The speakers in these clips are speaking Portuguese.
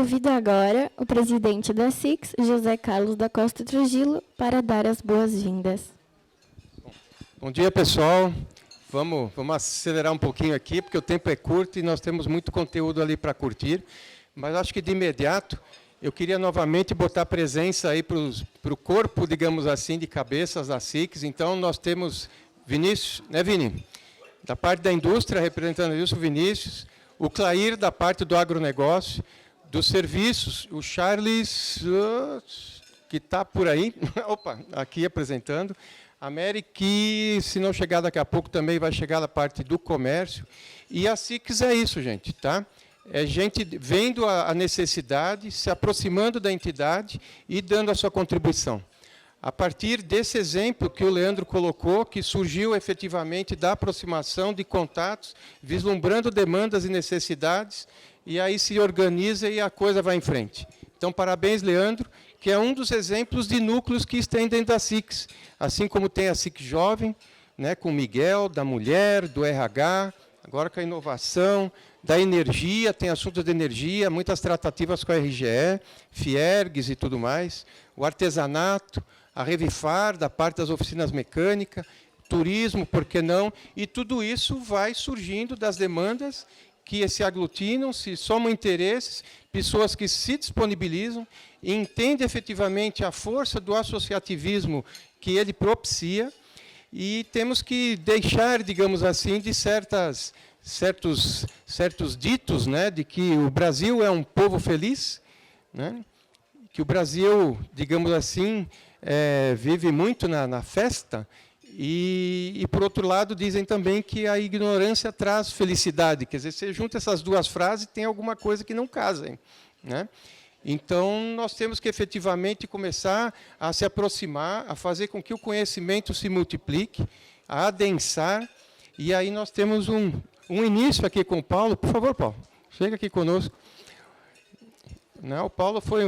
Convido agora o presidente da SICS, José Carlos da Costa Trujillo, para dar as boas-vindas. Bom dia, pessoal. Vamos acelerar um pouquinho aqui, porque o tempo é curto e nós temos muito conteúdo ali para curtir. Mas acho que, de imediato, eu queria novamente botar presença aí para o corpo, digamos assim, de cabeças da SICS. Então, nós temos Vinícius, né, Vini? Da parte da indústria, representando isso, o Vinícius. O Clair, da parte do agronegócio. Dos serviços, o Charles, que está por aí. Opa, aqui apresentando. A Mary, que, se não chegar daqui a pouco, também vai chegar na parte do comércio. E a SICS é isso, gente, tá? É gente vendo a necessidade, se aproximando da entidade e dando a sua contribuição. A partir desse exemplo que o Leandro colocou, que surgiu efetivamente da aproximação de contatos, vislumbrando demandas e necessidades, e aí se organiza e a coisa vai em frente. Então, parabéns, Leandro, que é um dos exemplos de núcleos que estão dentro da SICS, assim como tem a SICS Jovem, né, com o Miguel, da mulher, do RH, agora com a inovação, da energia, tem assuntos de energia, muitas tratativas com a RGE, Fiergs e tudo mais, o artesanato, a Revifar, da parte das oficinas mecânicas, turismo, por que não? E tudo isso vai surgindo das demandas que se aglutinam, se somam interesses, pessoas que se disponibilizam, e entendem efetivamente a força do associativismo que ele propicia, e temos que deixar, digamos assim, de certos ditos, né, de que o Brasil é um povo feliz, né, que o Brasil, digamos assim, vive muito na festa, e, por outro lado, dizem também que a ignorância traz felicidade. Quer dizer, você junta essas duas frases, tem alguma coisa que não casem, né? Então, nós temos que, efetivamente, começar a se aproximar, a fazer com que o conhecimento se multiplique, a adensar, e aí nós temos um início aqui com o Paulo. Por favor, Paulo, chega aqui conosco. Não, o Paulo foi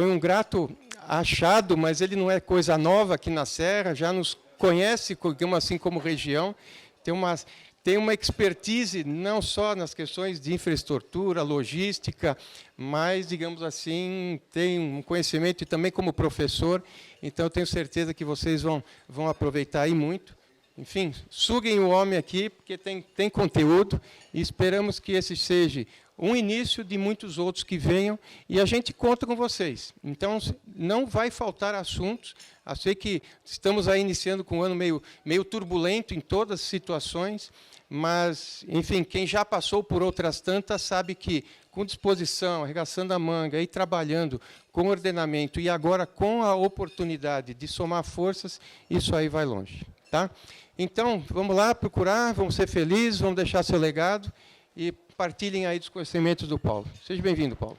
um grato achado, mas ele não é coisa nova aqui na Serra, já nos conhece, digamos assim, como região, tem uma expertise não só nas questões de infraestrutura, logística, mas, digamos assim, tem um conhecimento também como professor, então eu tenho certeza que vocês vão aproveitar aí muito. Enfim, suguem o homem aqui, porque tem conteúdo, e esperamos que esse seja um início de muitos outros que venham, e a gente conta com vocês. Então, não vai faltar assuntos. Eu sei que estamos aí iniciando com um ano meio turbulento em todas as situações, mas, enfim, quem já passou por outras tantas sabe que, com disposição, arregaçando a manga, e trabalhando com ordenamento, e agora com a oportunidade de somar forças, isso aí vai longe. Tá? Então, vamos lá procurar, vamos ser felizes, vamos deixar seu legado, e partilhem aí dos conhecimentos do Paulo. Seja bem-vindo, Paulo.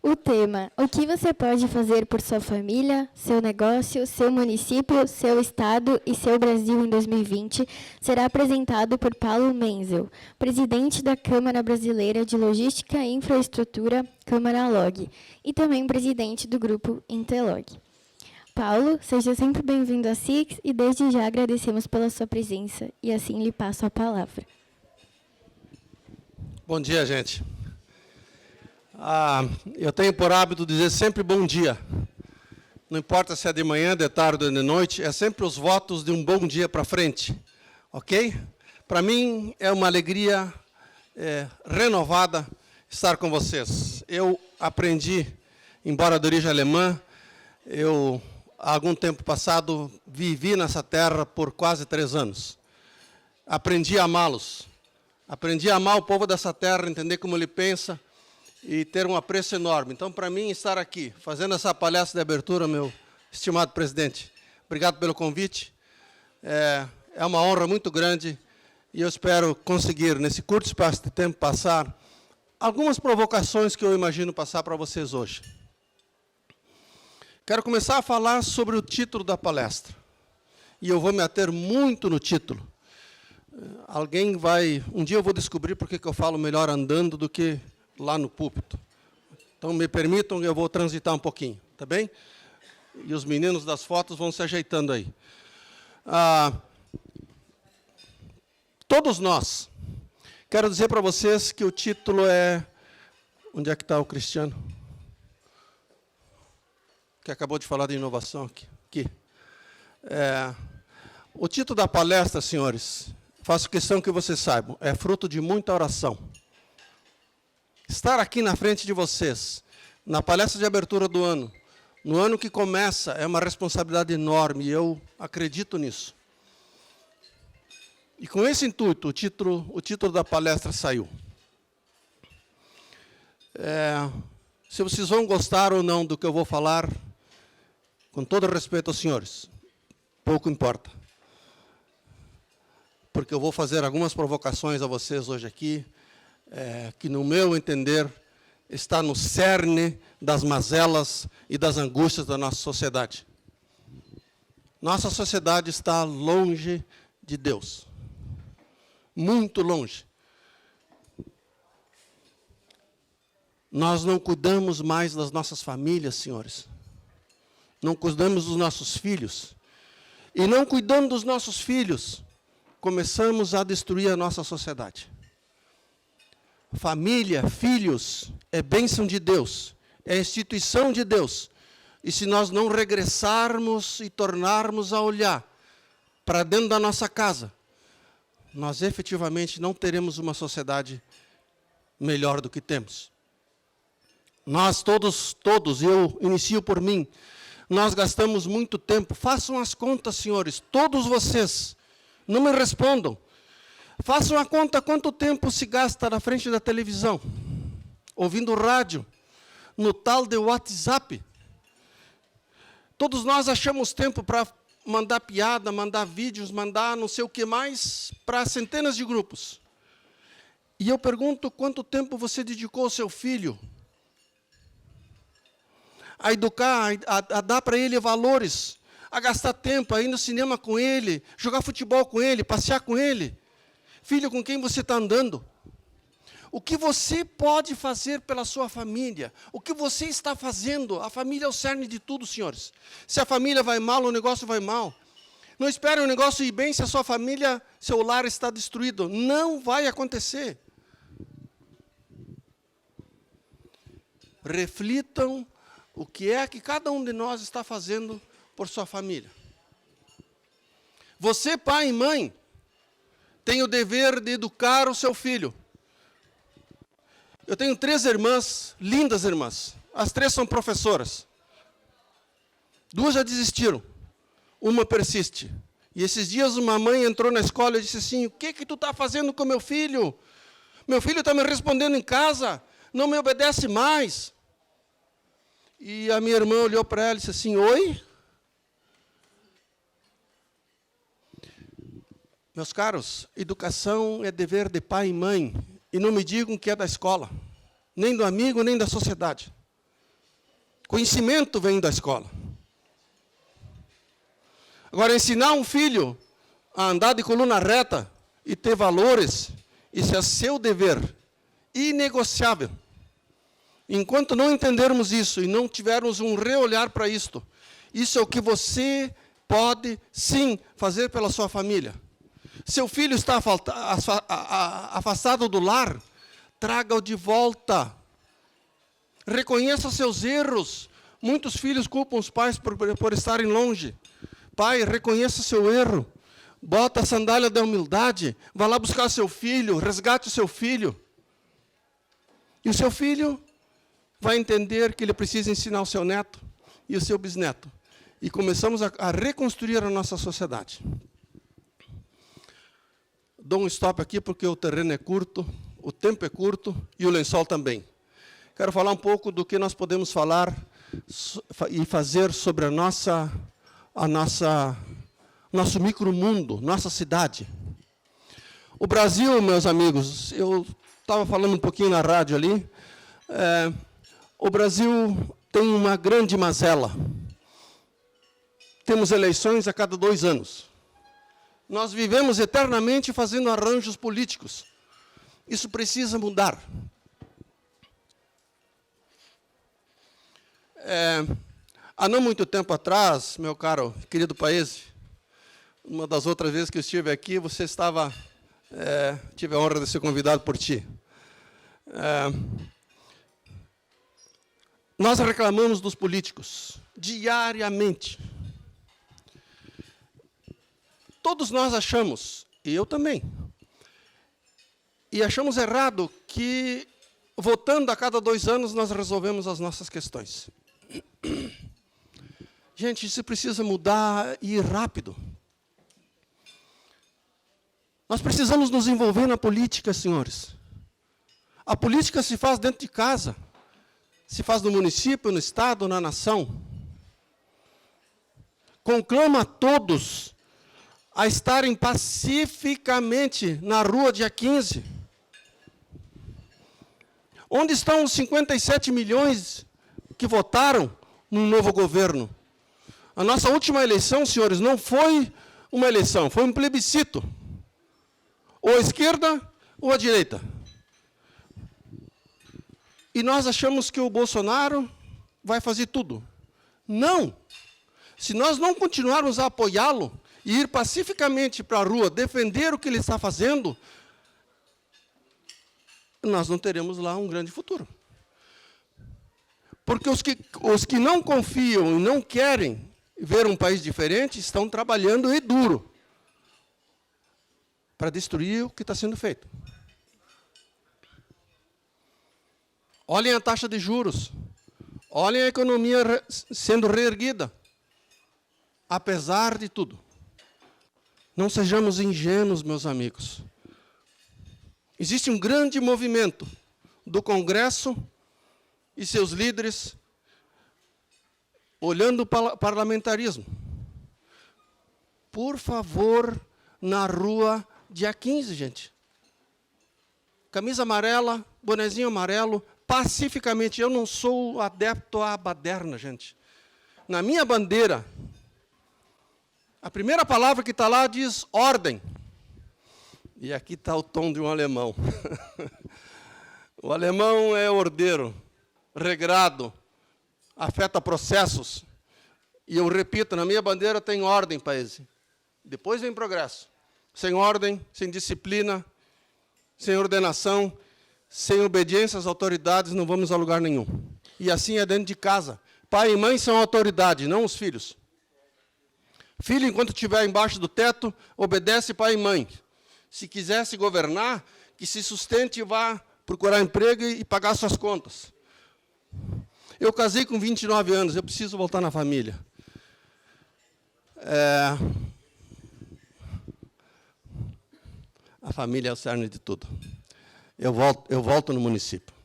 O tema: o que você pode fazer por sua família, seu negócio, seu município, seu estado e seu Brasil em 2020, será apresentado por Paulo Menzel, presidente da Câmara Brasileira de Logística e Infraestrutura, Câmara Log, e também presidente do Grupo Interlog. Paulo, seja sempre bem-vindo à SICS e desde já agradecemos pela sua presença e assim lhe passo a palavra. Bom dia, gente. Eu tenho por hábito dizer sempre bom dia. Não importa se é de manhã, de tarde ou de noite, é sempre os votos de um bom dia para frente. Ok? Para mim é uma alegria renovada estar com vocês. Eu aprendi, embora de origem alemã, há algum tempo passado, vivi nessa terra por quase 3 anos. Aprendi a amá-los. Aprendi a amar o povo dessa terra, entender como ele pensa e ter um apreço enorme. Então, para mim, estar aqui, fazendo essa palestra de abertura, meu estimado presidente, obrigado pelo convite. É uma honra muito grande e eu espero conseguir, nesse curto espaço de tempo, passar algumas provocações que eu imagino passar para vocês hoje. Quero começar a falar sobre o título da palestra. E eu vou me ater muito no título. Um dia eu vou descobrir por que eu falo melhor andando do que lá no púlpito. Então, me permitam, eu vou transitar um pouquinho, tá bem? E os meninos das fotos vão se ajeitando aí. Todos nós Quero dizer para vocês que o título é... Onde é que está o Cristiano? Que acabou de falar de inovação aqui. O título da palestra, senhores, faço questão que vocês saibam, é fruto de muita oração. Estar aqui na frente de vocês, na palestra de abertura do ano, no ano que começa, é uma responsabilidade enorme, e eu acredito nisso. E com esse intuito, o título da palestra saiu. Se vocês vão gostar ou não do que eu vou falar, com todo respeito aos senhores, pouco importa. Porque eu vou fazer algumas provocações a vocês hoje aqui, que, no meu entender, está no cerne das mazelas e das angústias da nossa sociedade. Nossa sociedade está longe de Deus. Muito longe. Nós não cuidamos mais das nossas famílias, senhores. Não cuidamos dos nossos filhos. E não cuidando dos nossos filhos, começamos a destruir a nossa sociedade. Família, filhos, é bênção de Deus, é instituição de Deus. E se nós não regressarmos e tornarmos a olhar para dentro da nossa casa, nós efetivamente não teremos uma sociedade melhor do que temos. Nós todos, eu inicio por mim, nós gastamos muito tempo. Façam as contas, senhores, todos vocês, não me respondam. Façam a conta quanto tempo se gasta na frente da televisão, ouvindo rádio, no tal de WhatsApp. Todos nós achamos tempo para mandar piada, mandar vídeos, mandar não sei o que mais, para centenas de grupos. E eu pergunto, quanto tempo você dedicou ao seu filho? A educar, a dar para ele valores, a gastar tempo, a ir no cinema com ele, jogar futebol com ele, passear com ele. Filho, com quem você está andando? O que você pode fazer pela sua família? O que você está fazendo? A família é o cerne de tudo, senhores. Se a família vai mal, o negócio vai mal. Não espere o negócio ir bem se a sua família, seu lar está destruído. Não vai acontecer. Reflitam o que é que cada um de nós está fazendo por sua família. Você, pai e mãe, tem o dever de educar o seu filho. Eu tenho 3 irmãs, lindas irmãs. As 3 são professoras. 2 já desistiram. Uma persiste. E esses dias uma mãe entrou na escola e disse assim, o que tu está fazendo com meu filho? Meu filho está me respondendo em casa, não me obedece mais. E a minha irmã olhou para ela e disse assim, oi? Meus caros, educação é dever de pai e mãe. E não me digam que é da escola, nem do amigo, nem da sociedade. Conhecimento vem da escola. Agora, ensinar um filho a andar de coluna reta e ter valores, isso é seu dever, inegociável. Enquanto não entendermos isso e não tivermos um reolhar para isto, isso é o que você pode, sim, fazer pela sua família. Seu filho está afastado do lar, traga-o de volta. Reconheça seus erros. Muitos filhos culpam os pais por estarem longe. Pai, reconheça seu erro. Bota a sandália da humildade. Vá lá buscar seu filho, resgate o seu filho. E o seu filho vai entender que ele precisa ensinar o seu neto e o seu bisneto. E começamos a reconstruir a nossa sociedade. Dou um stop aqui porque o terreno é curto, o tempo é curto e o lençol também. Quero falar um pouco do que nós podemos falar e fazer sobre nosso micromundo, nossa cidade. O Brasil, meus amigos, eu estava falando um pouquinho na rádio ali, o Brasil tem uma grande mazela. Temos eleições a cada 2 anos. Nós vivemos eternamente fazendo arranjos políticos. Isso precisa mudar. Há não muito tempo atrás, meu caro, querido Paese, uma das outras vezes que eu estive aqui, você estava Tive a honra de ser convidado por ti. Nós reclamamos dos políticos diariamente. Todos nós achamos, e eu também, e achamos errado que, votando a cada 2 anos, nós resolvemos as nossas questões. Gente, isso precisa mudar e ir rápido. Nós precisamos nos envolver na política, senhores. A política se faz dentro de casa, se faz no município, no estado, na nação. Conclama a todos a estarem pacificamente na rua dia 15. Onde estão os 57 milhões que votaram num novo governo? A nossa última eleição, senhores, não foi uma eleição, foi um plebiscito. Ou a esquerda ou a direita. E nós achamos que o Bolsonaro vai fazer tudo. Não! Se nós não continuarmos a apoiá-lo e ir pacificamente para a rua defender o que ele está fazendo, nós não teremos lá um grande futuro. Porque os que não confiam e não querem ver um país diferente estão trabalhando e duro para destruir o que está sendo feito. Olhem a taxa de juros. Olhem a economia sendo reerguida. Apesar de tudo. Não sejamos ingênuos, meus amigos. Existe um grande movimento do Congresso e seus líderes olhando para o parlamentarismo. Por favor, na rua, dia 15, gente. Camisa amarela, bonezinho amarelo, pacificamente. Eu não sou adepto à baderna, gente. Na minha bandeira, a primeira palavra que está lá diz ordem. E aqui está o tom de um alemão. O alemão é ordeiro, regrado, afeta processos. E eu repito, na minha bandeira tem ordem, país. Depois vem progresso. Sem ordem, sem disciplina, sem ordenação, sem obediência às autoridades, não vamos a lugar nenhum. E assim é dentro de casa. Pai e mãe são autoridade, não os filhos. Filho, enquanto estiver embaixo do teto, obedece pai e mãe. Se quiser se governar, que se sustente e vá procurar emprego e pagar suas contas. Eu casei com 29 anos, eu preciso voltar na família. A família é o cerne de tudo. Eu volto no município.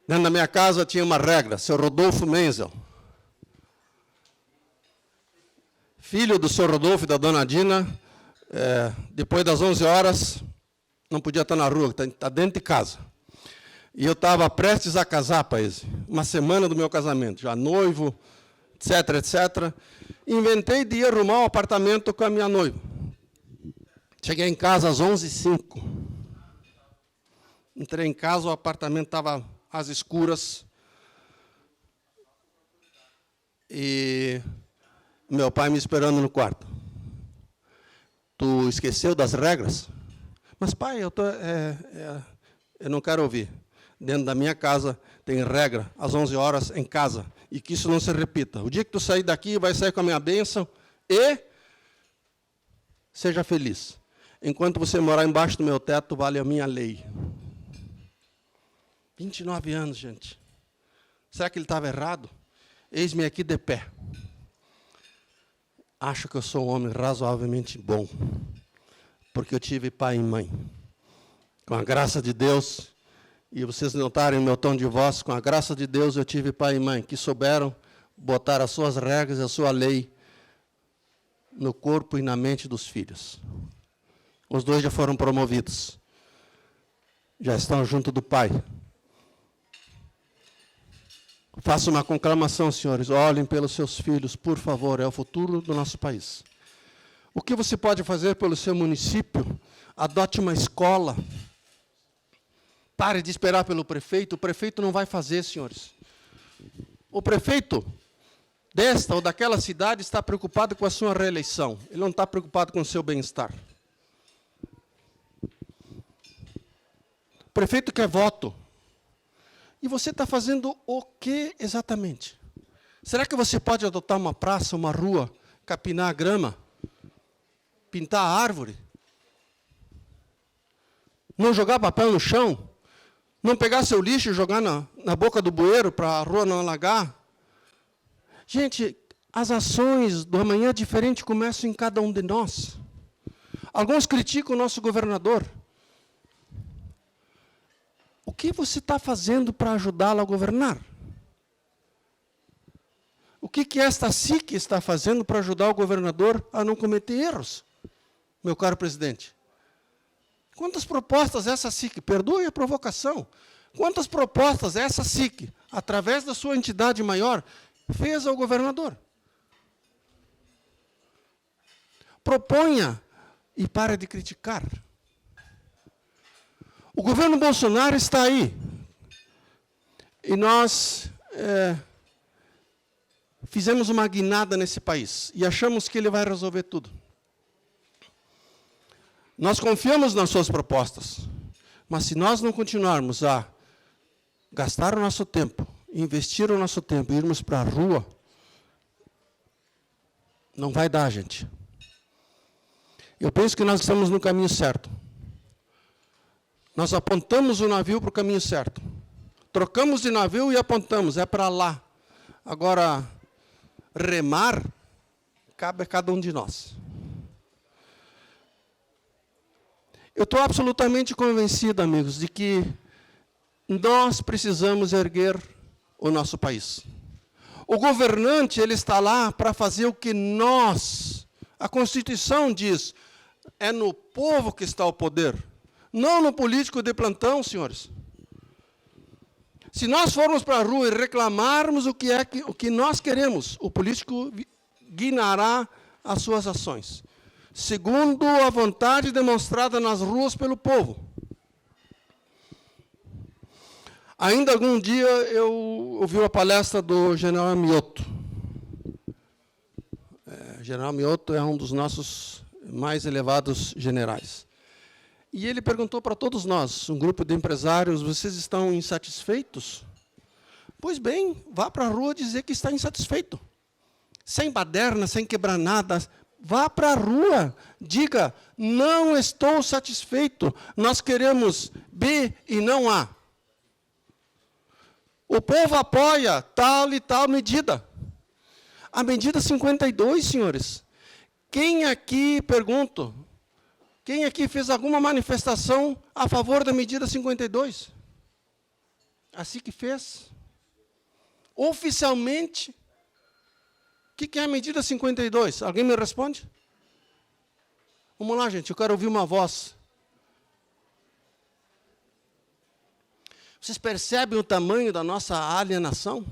Dentro da minha casa tinha uma regra, seu Rodolfo Menzel. Filho do seu Rodolfo e da dona Dina, depois das 11 horas, não podia estar na rua, está dentro de casa. E eu estava prestes a casar, país, uma semana do meu casamento, já noivo, etc, etc. Inventei de ir arrumar um apartamento com a minha noiva. Cheguei em casa às 11h05. Entrei em casa, o apartamento estava às escuras. E meu pai me esperando no quarto. Tu esqueceu das regras? Mas, pai, eu não quero ouvir. Dentro da minha casa tem regra, às 11 horas em casa. E que isso não se repita. O dia que tu sair daqui, vai sair com a minha bênção e seja feliz. Enquanto você morar embaixo do meu teto, vale a minha lei. 29 anos, gente. Será que ele estava errado? Eis-me aqui de pé. Acho que eu sou um homem razoavelmente bom, porque eu tive pai e mãe. Com a graça de Deus, e vocês notarem o meu tom de voz, com a graça de Deus eu tive pai e mãe, que souberam botar as suas regras e a sua lei no corpo e na mente dos filhos. Os dois já foram promovidos. Já estão junto do Pai. Faço uma conclamação, senhores. Olhem pelos seus filhos, por favor. É o futuro do nosso país. O que você pode fazer pelo seu município? Adote uma escola. Pare de esperar pelo prefeito. O prefeito não vai fazer, senhores. O prefeito desta ou daquela cidade está preocupado com a sua reeleição. Ele não está preocupado com o seu bem-estar. prefeito quer voto. E você está fazendo o que exatamente? Será que você pode adotar uma praça, uma rua, capinar a grama, pintar a árvore? Não jogar papel no chão? Não pegar seu lixo e jogar na boca do bueiro para a rua não alagar? Gente, as ações do amanhã diferente começam em cada um de nós. Alguns criticam o nosso governador. O que você está fazendo para ajudá-lo a governar? O que esta SIC está fazendo para ajudar o governador a não cometer erros, meu caro presidente? Quantas propostas essa SIC, perdoe a provocação, quantas propostas essa SIC, através da sua entidade maior, fez ao governador? Proponha e para de criticar. O governo Bolsonaro está aí. E nós fizemos uma guinada nesse país e achamos que ele vai resolver tudo. Nós confiamos nas suas propostas, mas se nós não continuarmos a gastar o nosso tempo, investir o nosso tempo, irmos para a rua, não vai dar, gente. Eu penso que nós estamos no caminho certo. Nós apontamos o navio para o caminho certo. Trocamos de navio e apontamos, é para lá. Agora, remar, cabe a cada um de nós. Eu estou absolutamente convencido, amigos, de que nós precisamos erguer o nosso país. O governante, ele está lá para fazer o que nós, a Constituição diz, é no povo que está o poder. Não no político de plantão, senhores. Se nós formos para a rua e reclamarmos o que nós queremos, o político guiará as suas ações, segundo a vontade demonstrada nas ruas pelo povo. Ainda algum dia eu ouvi uma palestra do general Mioto. General Mioto é um dos nossos mais elevados generais. E ele perguntou para todos nós, um grupo de empresários, vocês estão insatisfeitos? Pois bem, vá para a rua dizer que está insatisfeito. Sem baderna, sem quebrar nada. Vá para a rua, diga, não estou satisfeito, nós queremos B e não A. O povo apoia tal e tal medida. A medida 52, senhores. Quem aqui, pergunto, quem aqui fez alguma manifestação a favor da medida 52? Assim que fez. Oficialmente, o que é a medida 52? Alguém me responde? Vamos lá, gente, eu quero ouvir uma voz. Vocês percebem o tamanho da nossa alienação?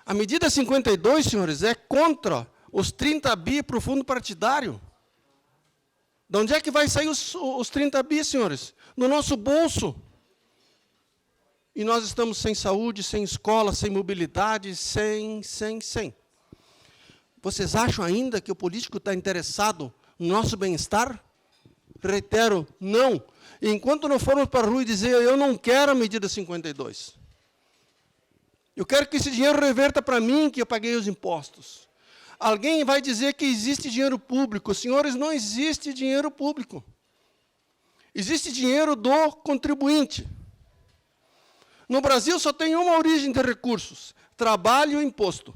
A medida 52, senhores, é contra os 30 bi para o fundo partidário. De onde é que vai sair os 30 bi, senhores? No nosso bolso. E nós estamos sem saúde, sem escola, sem mobilidade, sem. Vocês acham ainda que o político está interessado no nosso bem-estar? Reitero, não. Enquanto não formos para a rua e dizer, eu não quero a medida 52. Eu quero que esse dinheiro reverta para mim, que eu paguei os impostos. Alguém vai dizer que existe dinheiro público. Senhores, não existe dinheiro público. Existe dinheiro do contribuinte. No Brasil só tem uma origem de recursos: trabalho e imposto.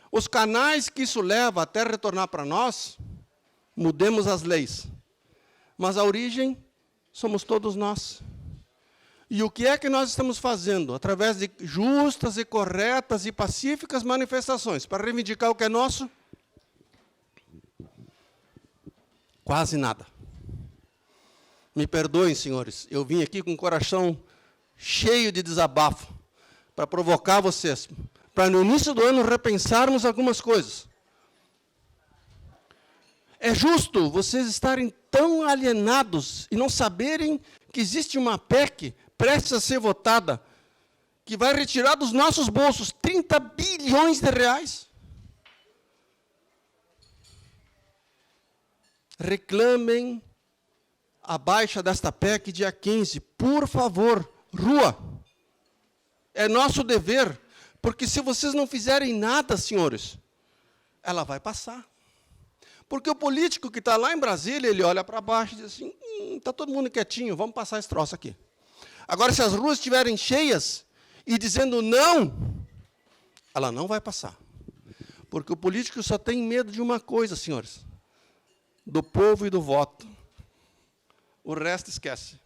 Os canais que isso leva até retornar para nós, mudemos as leis. Mas a origem somos todos nós. E o que é que nós estamos fazendo? Através de justas e corretas e pacíficas manifestações, para reivindicar o que é nosso? Quase nada. Me perdoem, senhores, eu vim aqui com o coração cheio de desabafo, para provocar vocês, para no início do ano repensarmos algumas coisas. É justo vocês estarem tão alienados e não saberem que existe uma PEC prestes a ser votada, que vai retirar dos nossos bolsos 30 bilhões de reais. Reclamem a baixa desta PEC dia 15. Por favor, rua. É nosso dever, porque se vocês não fizerem nada, senhores, ela vai passar. Porque o político que está lá em Brasília, ele olha para baixo e diz assim, está todo mundo quietinho, vamos passar esse troço aqui. Agora, se as ruas estiverem cheias e dizendo não, ela não vai passar. Porque o político só tem medo de uma coisa, senhores, do povo e do voto. O resto esquece.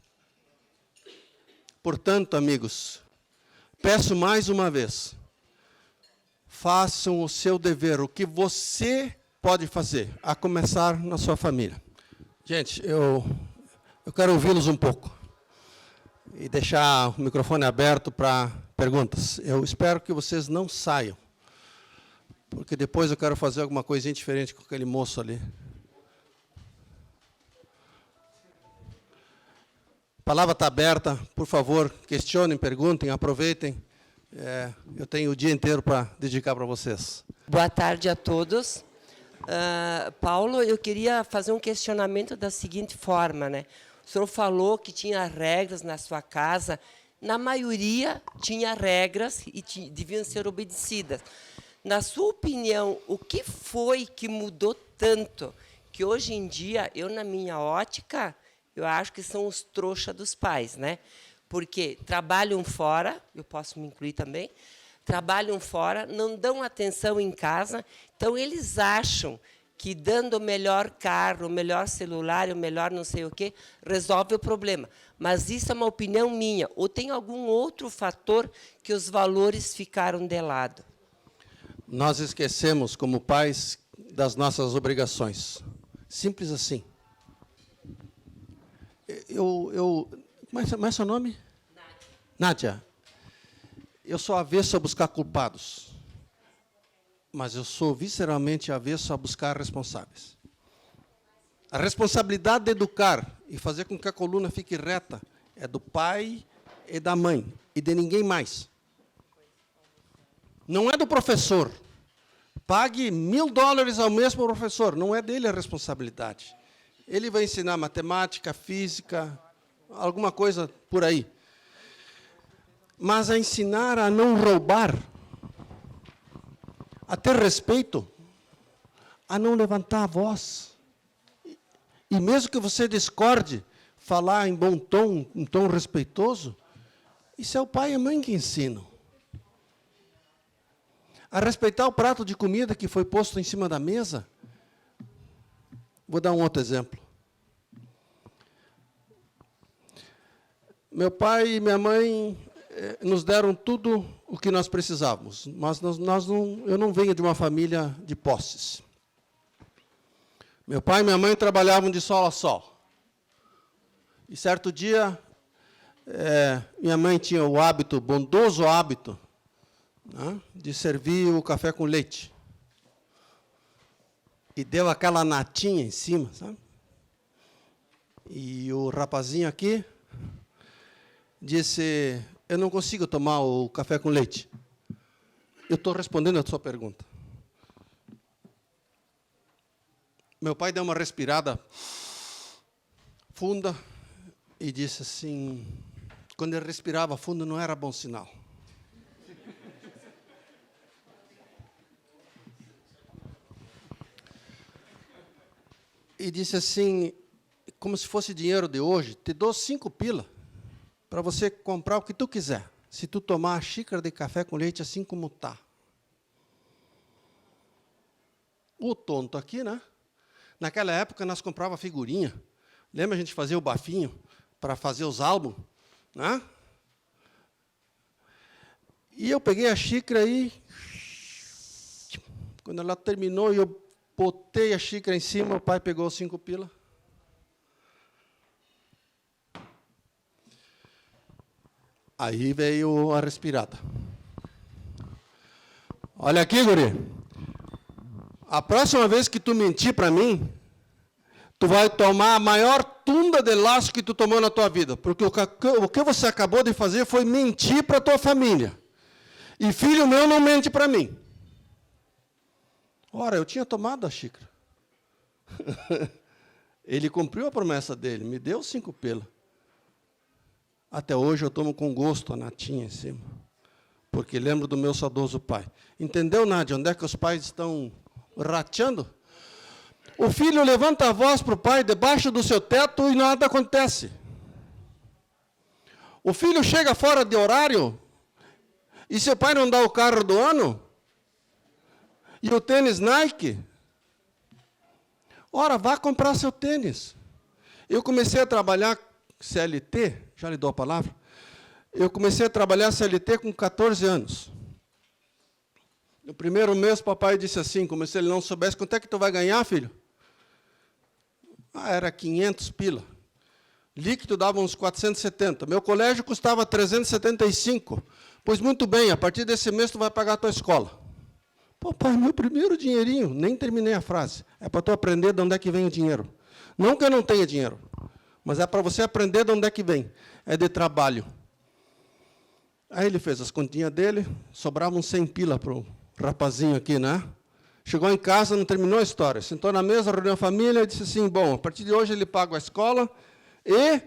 Portanto, amigos, peço mais uma vez, façam o seu dever, o que você pode fazer, a começar na sua família. Gente, eu quero ouvi-los um pouco e deixar o microfone aberto para perguntas. Eu espero que vocês não saiam, porque depois eu quero fazer alguma coisinha diferente com aquele moço ali. A palavra está aberta, por favor, questionem, perguntem, aproveitem. Eu tenho o dia inteiro para dedicar para vocês. Boa tarde a todos. Paulo, eu queria fazer um questionamento da seguinte forma, né? O senhor falou que tinha regras na sua casa. Na maioria, tinha regras e deviam ser obedecidas. Na sua opinião, o que foi que mudou tanto que hoje em dia, eu, na minha ótica, eu acho que são os trouxas dos pais, né? Porque trabalham fora, eu posso me incluir também, trabalham fora, não dão atenção em casa, então eles acham que dando o melhor carro, o melhor celular, o melhor não sei o quê, resolve o problema. Mas isso é uma opinião minha. Ou tem algum outro fator que os valores ficaram de lado? Nós esquecemos, como pais, das nossas obrigações. Simples assim. Como é seu nome? Nádia. Eu sou avesso a buscar culpados, mas eu sou visceralmente avesso a buscar responsáveis. A responsabilidade de educar e fazer com que a coluna fique reta é do pai e da mãe, e de ninguém mais. Não é do professor. Pague $1.000 ao mês para o professor, não é dele a responsabilidade. Ele vai ensinar matemática, física, alguma coisa por aí. Mas a ensinar a não roubar, a ter respeito, a não levantar a voz. E mesmo que você discorde, falar em bom tom, um tom respeitoso, isso é o pai e a mãe que ensinam. A respeitar o prato de comida que foi posto em cima da mesa. Vou dar um outro exemplo. Meu pai e minha mãe nos deram tudo o que nós precisávamos, mas eu não venho de uma família de posses. Meu pai e minha mãe trabalhavam de sol a sol. E certo dia, minha mãe tinha o hábito, bondoso hábito, né, de servir o café com leite. E deu aquela natinha em cima, sabe? E o rapazinho aqui disse, eu não consigo tomar o café com leite. Eu estou respondendo a sua pergunta. Meu pai deu uma respirada funda e disse assim, quando ele respirava fundo não era bom sinal. E disse assim, como se fosse dinheiro de hoje, te dou 5 pila para você comprar o que tu quiser, se tu tomar a xícara de café com leite assim como está. O tonto aqui, né? Naquela época, nós comprava figurinha. Lembra a gente fazia o bafinho para fazer os álbuns? Né? E eu peguei a xícara e... Quando ela terminou, eu botei a xícara em cima, o pai pegou 5 pila. Aí veio a respirada. Olha aqui, guri. A próxima vez que tu mentir para mim, tu vai tomar a maior tunda de laço que tu tomou na tua vida. Porque o que você acabou de fazer foi mentir para a tua família. E filho meu não mente para mim. Ora, eu tinha tomado a xícara. Ele cumpriu a promessa dele, me deu 5 pila. Até hoje eu tomo com gosto a natinha em cima, porque lembro do meu saudoso pai. Entendeu, Nádia, onde é que os pais estão rateando? O filho levanta a voz para o pai debaixo do seu teto e nada acontece. O filho chega fora de horário e seu pai não dá o carro do ano? E o tênis Nike? Ora, vá comprar seu tênis. Eu comecei a trabalhar CLT, já lhe dou a palavra. Eu comecei a trabalhar CLT com 14 anos. No primeiro mês, o papai disse assim, como se ele não soubesse, quanto é que tu vai ganhar, filho? Era 500 pila. Líquido dava uns 470. Meu colégio custava 375. Pois muito bem, a partir desse mês tu vai pagar a tua escola. Pô, pai, meu primeiro dinheirinho, nem terminei a frase. É para tu aprender de onde é que vem o dinheiro. Não que eu não tenha dinheiro, mas é para você aprender de onde é que vem. É de trabalho. Aí ele fez as continhas dele, sobravam 100 pila para o rapazinho aqui, né? Chegou em casa, não terminou a história. Sentou na mesa, reuniu a família e disse assim, bom, a partir de hoje ele paga a escola e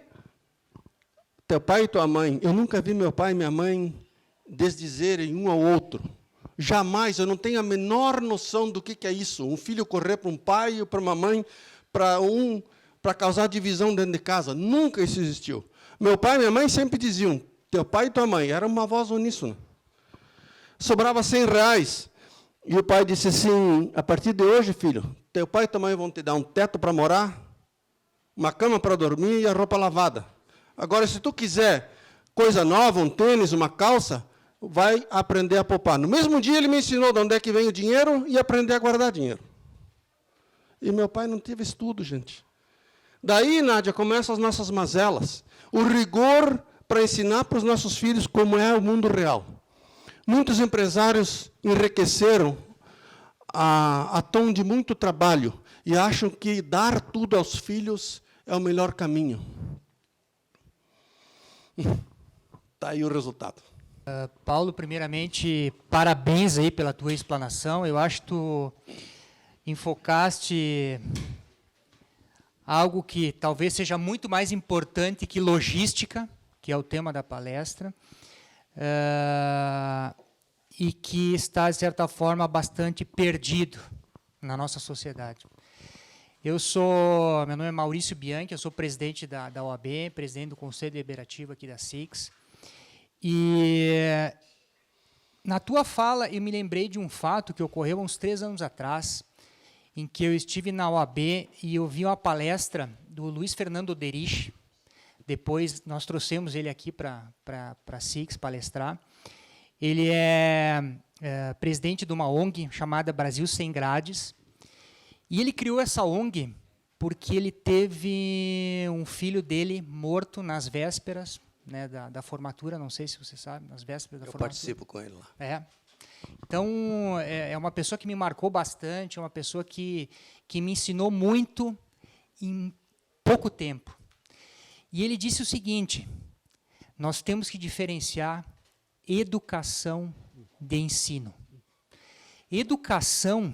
teu pai e tua mãe. Eu nunca vi meu pai e minha mãe desdizerem um ao outro. Jamais, eu não tenho a menor noção do que é isso. Um filho correr para um pai ou para uma mãe para causar divisão dentro de casa. Nunca isso existiu. Meu pai e minha mãe sempre diziam, teu pai e tua mãe. Era uma voz uníssona. Sobrava R$100. E o pai disse assim, a partir de hoje, filho, teu pai e tua mãe vão te dar um teto para morar, uma cama para dormir e a roupa lavada. Agora, se tu quiser coisa nova, um tênis, uma calça, vai aprender a poupar. No mesmo dia, ele me ensinou de onde é que vem o dinheiro e aprender a guardar dinheiro. E meu pai não teve estudo, gente. Daí, Nádia, começam as nossas mazelas. O rigor para ensinar para os nossos filhos como é o mundo real. Muitos empresários enriqueceram a tom de muito trabalho e acham que dar tudo aos filhos é o melhor caminho. Está aí o resultado. Paulo, primeiramente, parabéns aí pela tua explanação. Eu acho que tu enfocaste algo que talvez seja muito mais importante que logística, que é o tema da palestra, e que está, de certa forma, bastante perdido na nossa sociedade. Meu nome é Maurício Bianchi, eu sou presidente da OAB, presidente do Conselho Deliberativo aqui da SICS. E na tua fala eu me lembrei de um fato que ocorreu há uns 3 anos atrás, em que eu estive na OAB e eu vi uma palestra do Luiz Fernando Derich. Depois nós trouxemos ele aqui para a SICS palestrar. Ele é presidente de uma ONG chamada Brasil Sem Grades. E ele criou essa ONG porque ele teve um filho dele morto nas vésperas, né, da formatura, não sei se você sabe, nas vésperas da formatura. Eu participo com ele lá. Então, é uma pessoa que me marcou bastante, é uma pessoa que me ensinou muito em pouco tempo. E ele disse o seguinte, nós temos que diferenciar educação de ensino. Educação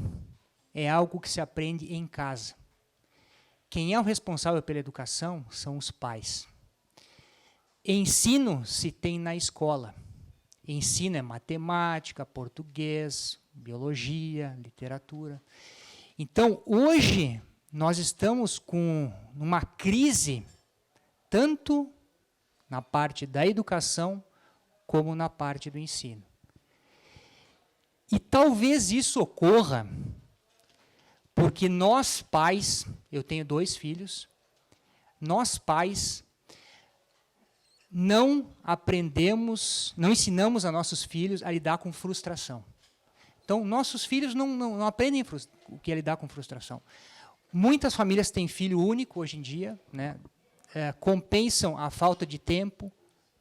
é algo que se aprende em casa. Quem é o responsável pela educação são os pais. Ensino se tem na escola. Ensino é matemática, português, biologia, literatura. Então, hoje, nós estamos com uma crise, tanto na parte da educação, como na parte do ensino. E talvez isso ocorra porque nós pais, eu tenho 2 filhos, nós pais não ensinamos a nossos filhos a lidar com frustração. Então, nossos filhos não aprendem o que é lidar com frustração. Muitas famílias têm filho único hoje em dia, né, compensam a falta de tempo,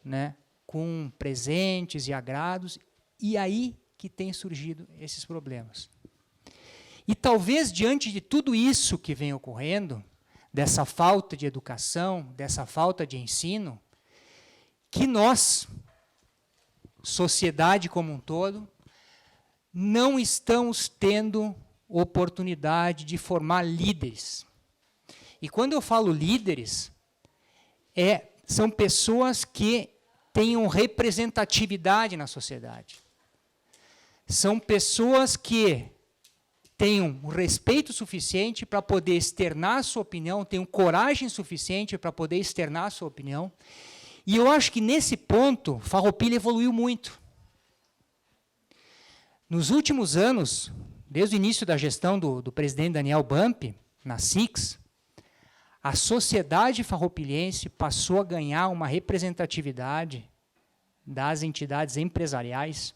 né, com presentes e agrados, e aí que têm surgido esses problemas. E talvez, diante de tudo isso que vem ocorrendo, dessa falta de educação, dessa falta de ensino, que nós, sociedade como um todo, não estamos tendo oportunidade de formar líderes. E quando eu falo líderes, são pessoas que tenham representatividade na sociedade. São pessoas que tenham respeito suficiente para poder externar a sua opinião, tenham coragem suficiente para poder externar a sua opinião. E eu acho que, nesse ponto, Farroupilha evoluiu muito. Nos últimos anos, desde o início da gestão do presidente Daniel Bump, na SIX, a sociedade farroupilhense passou a ganhar uma representatividade das entidades empresariais.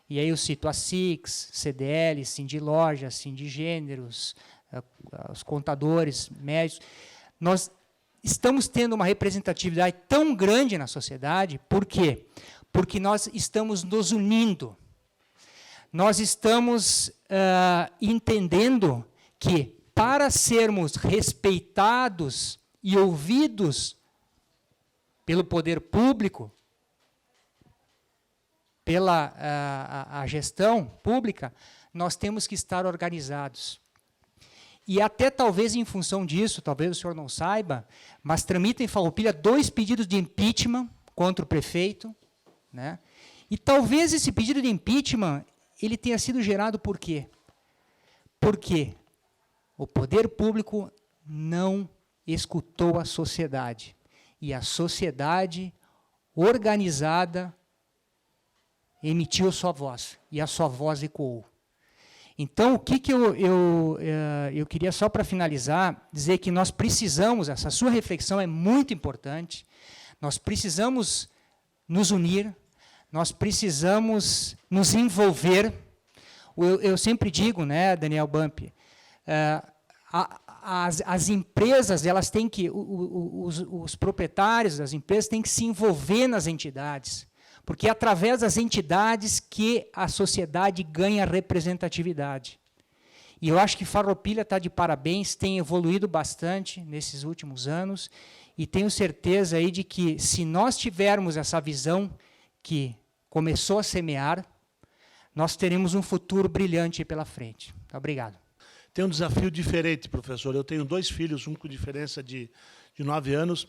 E aí eu cito a SIX, CDL, Sindilojas, Sindigêneros, os contadores, médicos. Nós estamos tendo uma representatividade tão grande na sociedade. Por quê? Porque nós estamos nos unindo. Nós estamos entendendo que, para sermos respeitados e ouvidos pelo poder público, pela a gestão pública, nós temos que estar organizados. E até talvez em função disso, talvez o senhor não saiba, mas tramita em Farroupilha 2 pedidos de impeachment contra o prefeito, né? E talvez esse pedido de impeachment ele tenha sido gerado por quê? Porque o poder público não escutou a sociedade. E a sociedade organizada emitiu sua voz, e a sua voz ecoou. Então, o que eu queria, só para finalizar, dizer que nós precisamos, essa sua reflexão é muito importante, nós precisamos nos unir, nós precisamos nos envolver. Eu sempre digo, né, Daniel Bump, as empresas, elas têm que, os proprietários das empresas têm que se envolver nas entidades, porque é através das entidades que a sociedade ganha representatividade. E eu acho que Farroupilha está de parabéns, tem evoluído bastante nesses últimos anos, e tenho certeza aí de que, se nós tivermos essa visão que começou a semear, nós teremos um futuro brilhante pela frente. Obrigado. Tem um desafio diferente, professor. Eu tenho 2 filhos, um com diferença de 9 anos,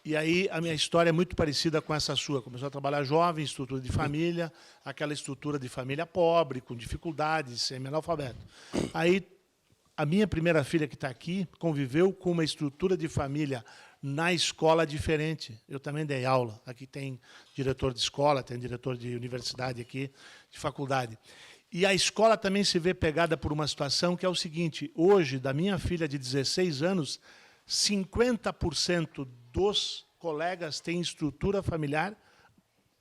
e aí a minha história é muito parecida com essa sua. Começou a trabalhar jovem, estrutura de família, aquela estrutura de família pobre, com dificuldades, semi-analfabeto. Aí a minha primeira filha, que está aqui, conviveu com uma estrutura de família na escola diferente. Eu também dei aula. Aqui tem diretor de escola, tem diretor de universidade aqui, de faculdade. E a escola também se vê pegada por uma situação que é o seguinte: hoje, da minha filha de 16 anos, 50% dos colegas têm estrutura familiar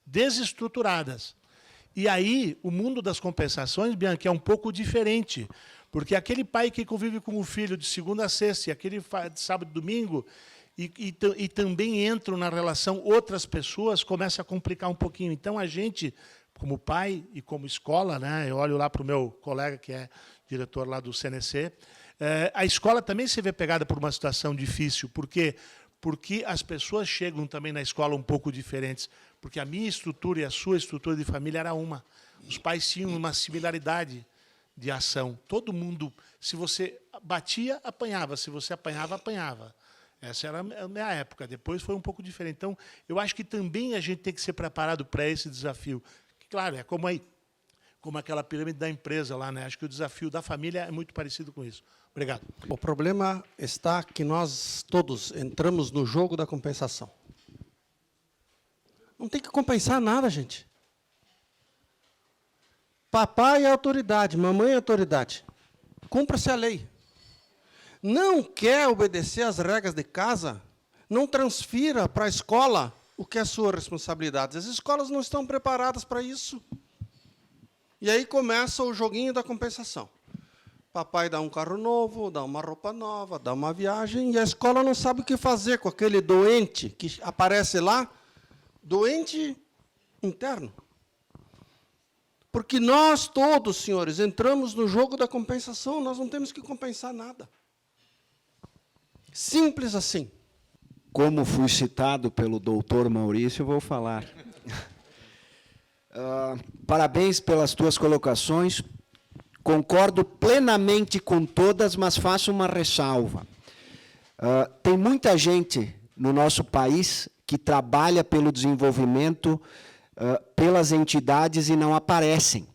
desestruturadas. E aí, o mundo das compensações, Bianca, é um pouco diferente, porque aquele pai que convive com o filho de segunda a sexta, e aquele de sábado e domingo, e também entram na relação outras pessoas, começa a complicar um pouquinho. Então, a gente, como pai e como escola, né, eu olho lá para o meu colega, que é diretor lá do CNC, a escola também se vê pegada por uma situação difícil. Por quê? Porque as pessoas chegam também na escola um pouco diferentes. Porque a minha estrutura e a sua estrutura de família era uma. Os pais tinham uma similaridade de ação. Todo mundo, se você batia, apanhava. Se você apanhava, apanhava. Essa era a minha época. Depois foi um pouco diferente. Então, eu acho que também a gente tem que ser preparado para esse desafio. Claro, é como aquela pirâmide da empresa lá, né? Acho que o desafio da família é muito parecido com isso. Obrigado. O problema está que nós todos entramos no jogo da compensação. Não tem que compensar nada, gente. Papai é autoridade, mamãe é autoridade. Cumpra-se a lei. Não quer obedecer às regras de casa, não transfira para a escola o que é sua responsabilidade. As escolas não estão preparadas para isso. E aí começa o joguinho da compensação. Papai dá um carro novo, dá uma roupa nova, dá uma viagem, e a escola não sabe o que fazer com aquele doente que aparece lá, doente interno. Porque nós todos, senhores, entramos no jogo da compensação, nós não temos que compensar nada. Simples assim. Como fui citado pelo doutor Maurício, eu vou falar. Parabéns pelas tuas colocações. Concordo plenamente com todas, mas faço uma ressalva. Tem muita gente no nosso país que trabalha pelo desenvolvimento, pelas entidades e não aparecem.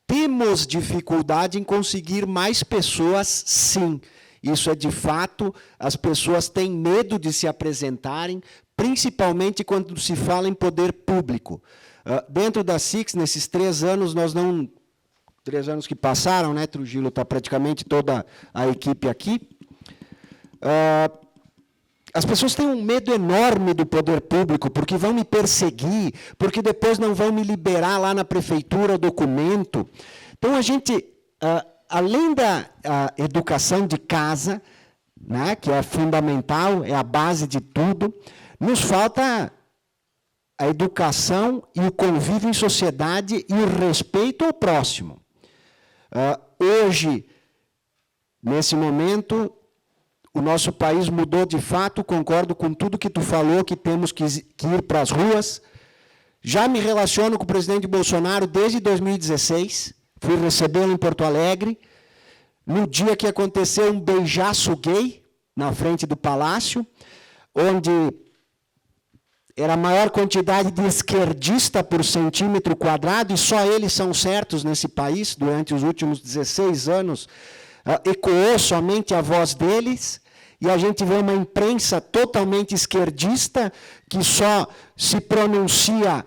Temos dificuldade em conseguir mais pessoas, sim. Isso é de fato, as pessoas têm medo de se apresentarem, principalmente quando se fala em poder público. Dentro da SIX, nesses 3 anos, nós não... 3 anos que passaram, né, Trujillo, está praticamente toda a equipe aqui. As pessoas têm um medo enorme do poder público, porque vão me perseguir, porque depois não vão me liberar lá na prefeitura o documento. Então, a gente, além da educação de casa, né, que é fundamental, é a base de tudo, nos falta a educação e o convívio em sociedade e o respeito ao próximo. Hoje, nesse momento, o nosso país mudou de fato, concordo com tudo que tu falou, que temos que ir para as ruas. Já me relaciono com o presidente Bolsonaro desde 2016, fui recebê-lo em Porto Alegre, no dia que aconteceu um beijaço gay, na frente do Palácio, onde era a maior quantidade de esquerdista por centímetro quadrado, e só eles são certos nesse país, durante os últimos 16 anos, ecoou somente a voz deles, e a gente vê uma imprensa totalmente esquerdista, que só se pronuncia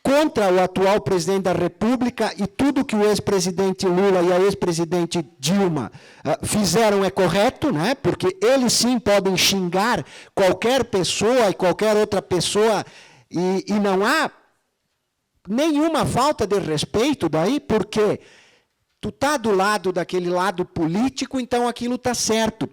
contra o atual presidente da República, e tudo que o ex-presidente Lula e a ex-presidente Dilma fizeram é correto, né? Porque eles sim podem xingar qualquer pessoa e qualquer outra pessoa, e não há nenhuma falta de respeito daí, porque tu está do lado daquele lado político, então aquilo está certo.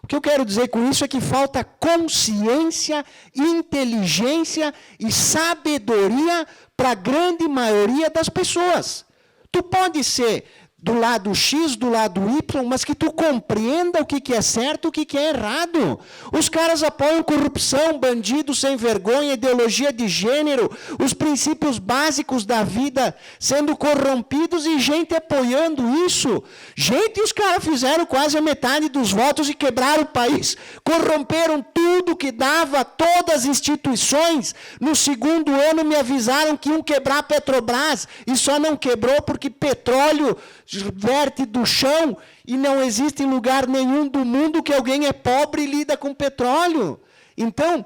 O que eu quero dizer com isso é que falta consciência, inteligência e sabedoria para a grande maioria das pessoas. Tu pode ser do lado X, do lado Y, mas que tu compreenda o que é certo e o que é errado. Os caras apoiam corrupção, bandidos sem vergonha, ideologia de gênero, os princípios básicos da vida sendo corrompidos e gente apoiando isso. Gente, os caras fizeram quase a metade dos votos e quebraram o país. Corromperam tudo que dava, todas as instituições. No segundo ano me avisaram que iam quebrar a Petrobras e só não quebrou porque petróleo verte do chão e não existe lugar nenhum do mundo que alguém é pobre e lida com petróleo. Então,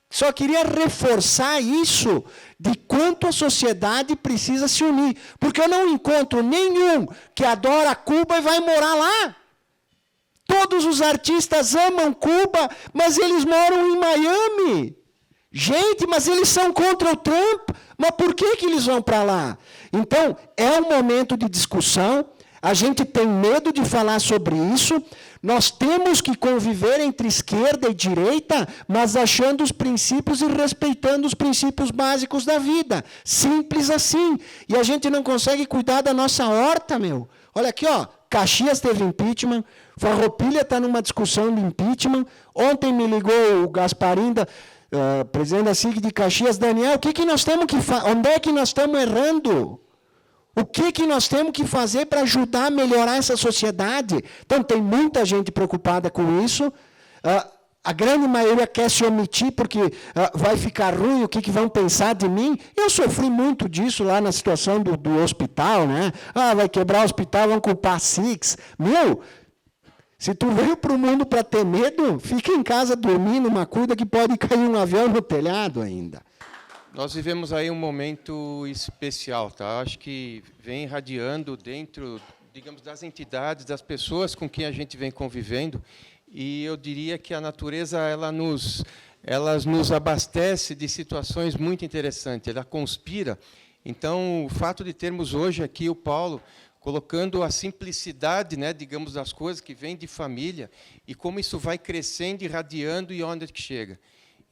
só queria reforçar isso de quanto a sociedade precisa se unir. Porque eu não encontro nenhum que adora Cuba e vai morar lá. Todos os artistas amam Cuba, mas eles moram em Miami. Gente, mas eles são contra o Trump. Mas por que eles vão para lá? Então, é um momento de discussão. A gente tem medo de falar sobre isso. Nós temos que conviver entre esquerda e direita, mas achando os princípios e respeitando os princípios básicos da vida. Simples assim. E a gente não consegue cuidar da nossa horta, meu. Olha aqui, ó. Caxias teve impeachment, Farroupilha está numa discussão de impeachment. Ontem me ligou o Gasparim, presidente da SIC de Caxias. Daniel, o que nós temos que onde é que nós estamos errando? O que nós temos que fazer para ajudar a melhorar essa sociedade? Então, tem muita gente preocupada com isso. A grande maioria quer se omitir porque vai ficar ruim, o que vão pensar de mim. Eu sofri muito disso lá na situação do hospital, né? Vai quebrar o hospital, vão culpar a SIX. Meu, se tu veio para o mundo para ter medo, fica em casa dormindo, uma cuida que pode cair um avião no telhado ainda. Nós vivemos aí um momento especial, tá? Acho que vem irradiando dentro, digamos, das entidades, das pessoas com quem a gente vem convivendo, e eu diria que a natureza ela nos abastece de situações muito interessantes, ela conspira. Então, o fato de termos hoje aqui o Paulo colocando a simplicidade, né, digamos, das coisas que vem de família e como isso vai crescendo, irradiando e onde que chega.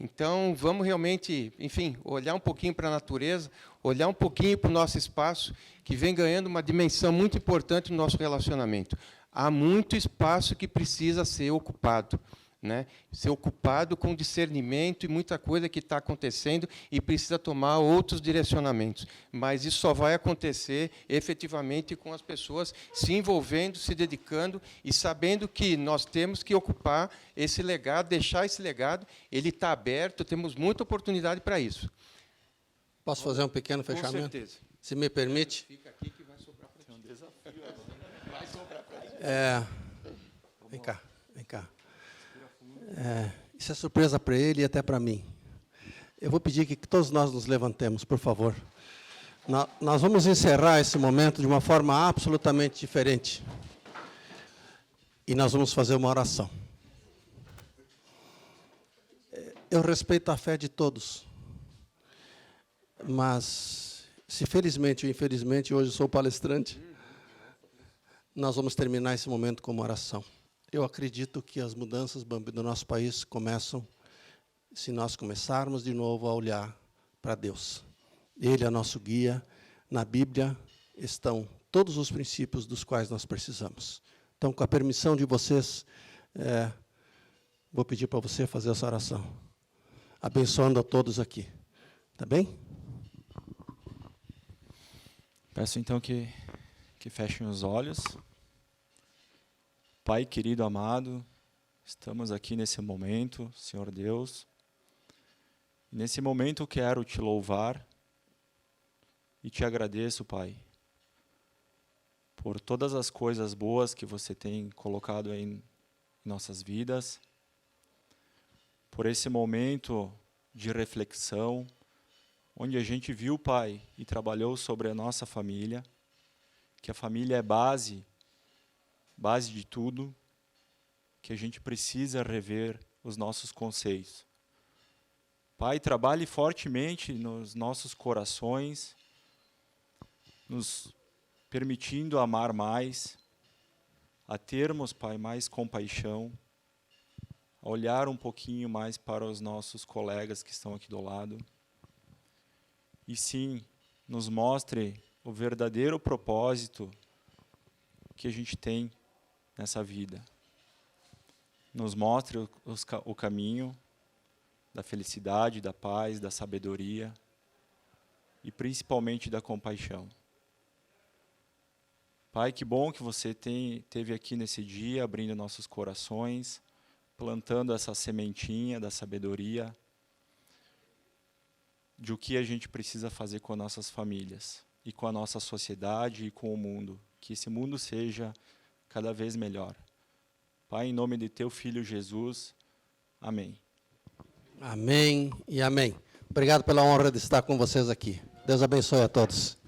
Então, vamos realmente, enfim, olhar um pouquinho para a natureza, olhar um pouquinho para o nosso espaço, que vem ganhando uma dimensão muito importante no nosso relacionamento. Há muito espaço que precisa ser ocupado. né? Ser ocupado com discernimento e muita coisa que está acontecendo e precisa tomar outros direcionamentos. Mas isso só vai acontecer efetivamente com as pessoas se envolvendo, se dedicando e sabendo que nós temos que ocupar esse legado, deixar esse legado. Ele está aberto, temos muita oportunidade para isso. Posso fazer um pequeno fechamento? Com certeza. Se me permite. Fica aqui que vai sobrar para ti. É um desafio agora. Vai sobrar para ti. Vem cá, vem cá. Isso é surpresa para ele e até para mim. Eu vou pedir que todos nós nos levantemos, por favor. Nós vamos encerrar esse momento de uma forma absolutamente diferente. E nós vamos fazer uma oração. Eu respeito a fé de todos. Mas, se felizmente ou infelizmente, hoje eu sou palestrante, nós vamos terminar esse momento com uma oração. Eu acredito que as mudanças, Bambi, do nosso país começam se nós começarmos de novo a olhar para Deus. Ele é nosso guia. Na Bíblia estão todos os princípios dos quais nós precisamos. Então, com a permissão de vocês, vou pedir para você fazer essa oração, abençoando a todos aqui. Tá bem? Peço então que fechem os olhos. Pai querido, amado, estamos aqui nesse momento, Senhor Deus. Nesse momento eu quero te louvar e te agradeço, Pai, por todas as coisas boas que você tem colocado em nossas vidas, por esse momento de reflexão, onde a gente viu, Pai, e trabalhou sobre a nossa família, que a família é base de tudo, que a gente precisa rever os nossos conceitos. Pai, trabalhe fortemente nos nossos corações, nos permitindo amar mais, a termos, Pai, mais compaixão, a olhar um pouquinho mais para os nossos colegas que estão aqui do lado. E sim, nos mostre o verdadeiro propósito que a gente tem nessa vida. Nos mostre o caminho da felicidade, da paz, da sabedoria e principalmente da compaixão. Pai, que bom que você esteve aqui nesse dia, abrindo nossos corações, plantando essa sementinha da sabedoria, de o que a gente precisa fazer com as nossas famílias, e com a nossa sociedade e com o mundo. Que esse mundo seja cada vez melhor. Pai, em nome de teu Filho Jesus, amém. Amém e amém. Obrigado pela honra de estar com vocês aqui. Deus abençoe a todos.